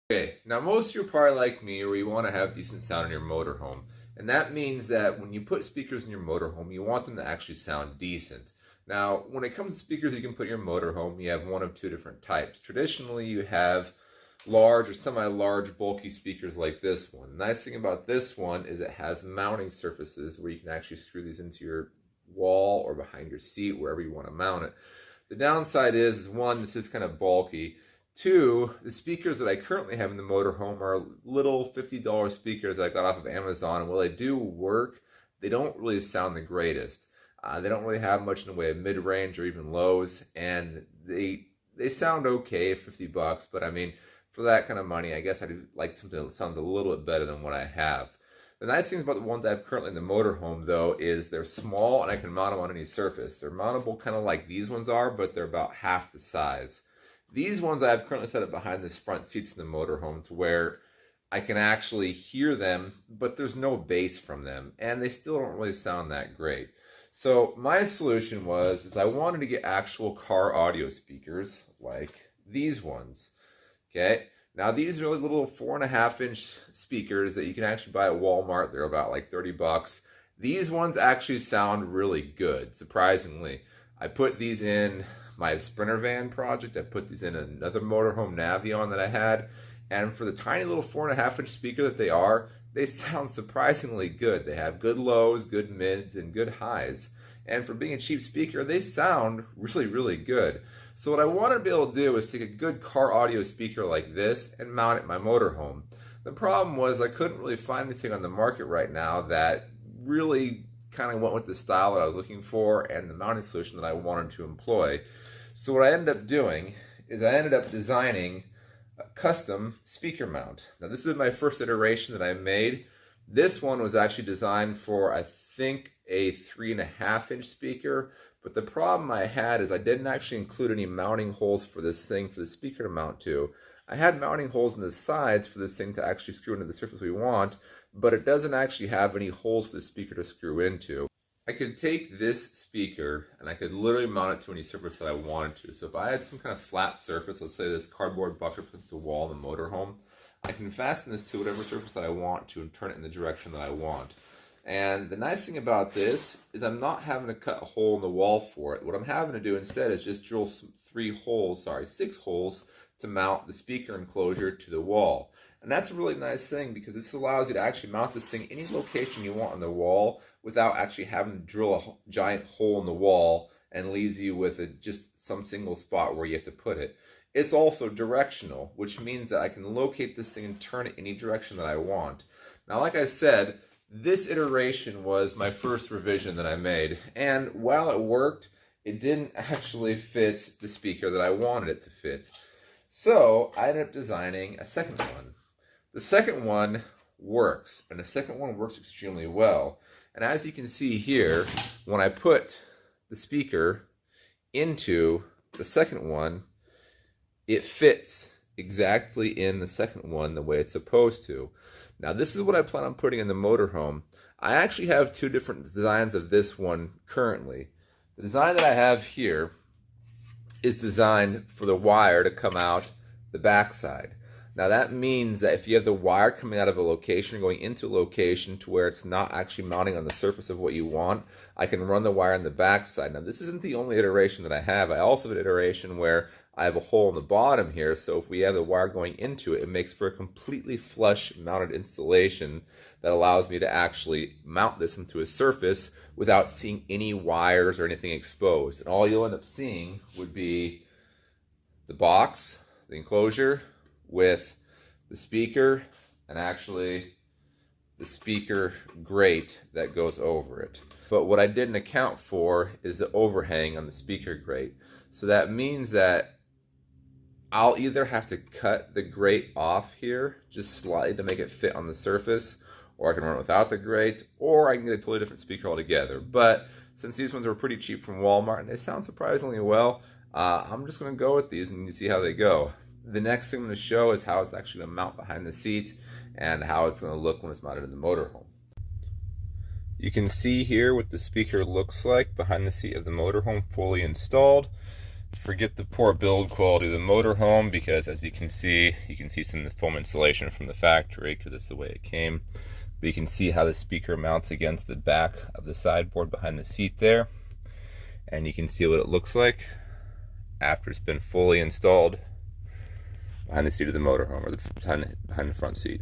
Okay, now most of you are probably like me, or you want to have decent sound in your motorhome. And that means that when you put speakers in your motorhome, you want them to actually sound decent. Now, when it comes to speakers you can put in your motorhome, you have one of two different types. Traditionally, you have large or semi-large bulky speakers like this one. The nice thing about this one is it has mounting surfaces where you can actually screw these into your wall or behind your seat, wherever you want to mount it. The downside is one, this is kind of bulky. Two, the speakers that I currently have in the motorhome are little $50 speakers that I got off of Amazon, and while they do work, they don't really sound the greatest. They don't really have much in the way of mid-range or even lows, and they sound okay at 50 bucks, but I mean, for that kind of money, I guess I'd like something that sounds a little bit better than what I have. The nice thing about the ones I have currently in the motorhome, though, is they're small and I can mount them on any surface. They're mountable kind of like these ones are, but they're about half the size. These ones I have currently set up behind this front seats in the motorhome to where I can actually hear them, but there's no bass from them, and they still don't really sound that great. So my solution is I wanted to get actual car audio speakers like these ones. Okay, now these are little 4.5-inch speakers that you can actually buy at Walmart. They're about like 30 bucks. These ones actually sound really good, surprisingly. I put these in my Sprinter van project. I put these in another motorhome Navion that I had, and for the tiny little 4.5-inch speaker that they sound surprisingly good. They have good lows, good mids, and good highs. And for being a cheap speaker, they sound really, really good. So what I wanted to be able to do is take a good car audio speaker like this and mount it in my motorhome. The problem was I couldn't really find anything on the market right now that really kind of went with the style that I was looking for and the mounting solution that I wanted to employ. So what I ended up doing is I ended up designing a custom speaker mount. Now this is my first iteration that I made. This one was actually designed for, I think, a 3.5-inch speaker, but the problem I had is I didn't actually include any mounting holes for this thing for the speaker to mount to. I had mounting holes in the sides for this thing to actually screw into the surface we want, but it doesn't actually have any holes for the speaker to screw into. I could take this speaker and I could literally mount it to any surface that I wanted to. So if I had some kind of flat surface, let's say this cardboard box against the wall in the motorhome, I can fasten this to whatever surface that I want to and turn it in the direction that I want. And the nice thing about this is I'm not having to cut a hole in the wall for it. What I'm having to do instead is just drill 6 holes to mount the speaker enclosure to the wall. And that's a really nice thing because this allows you to actually mount this thing any location you want on the wall without actually having to drill a giant hole in the wall and leaves you with just some single spot where you have to put it. It's also directional, which means that I can locate this thing and turn it any direction that I want. Now, like I said, this iteration was my first revision that I made, and while it worked, it didn't actually fit the speaker that I wanted it to fit. So I ended up designing a second one. The second one works, and the second one works extremely well. And as you can see here, when I put the speaker into the second one, it fits exactly in the second one the way it's supposed to. Now this is what I plan on putting in the motorhome. I actually have 2 different designs of this one currently. The design that I have here is designed for the wire to come out the backside. Now that means that if you have the wire coming out of a location, going into a location to where it's not actually mounting on the surface of what you want, I can run the wire on the backside. Now this isn't the only iteration that I have. I also have an iteration where I have a hole in the bottom here, so if we have the wire going into it, it makes for a completely flush mounted installation that allows me to actually mount this into a surface without seeing any wires or anything exposed. And all you'll end up seeing would be the box, the enclosure, with the speaker, and actually the speaker grate that goes over it. But what I didn't account for is the overhang on the speaker grate. So that means that I'll either have to cut the grate off here just slightly to make it fit on the surface, or I can run it without the grate, or I can get a totally different speaker altogether. But since these ones were pretty cheap from Walmart and they sound surprisingly well, I'm just going to go with these and see how they go. The next thing I'm going to show is how it's actually going to mount behind the seat and how it's going to look when it's mounted in the motorhome. You can see here what the speaker looks like behind the seat of the motorhome fully installed. forget the poor build quality of the motorhome, because as you can see some of the foam insulation from the factory because it's the way it came. But you can see how the speaker mounts against the back of the sideboard behind the seat there. And you can see what it looks like after it's been fully installed behind the seat of the motorhome, or behind the front seat.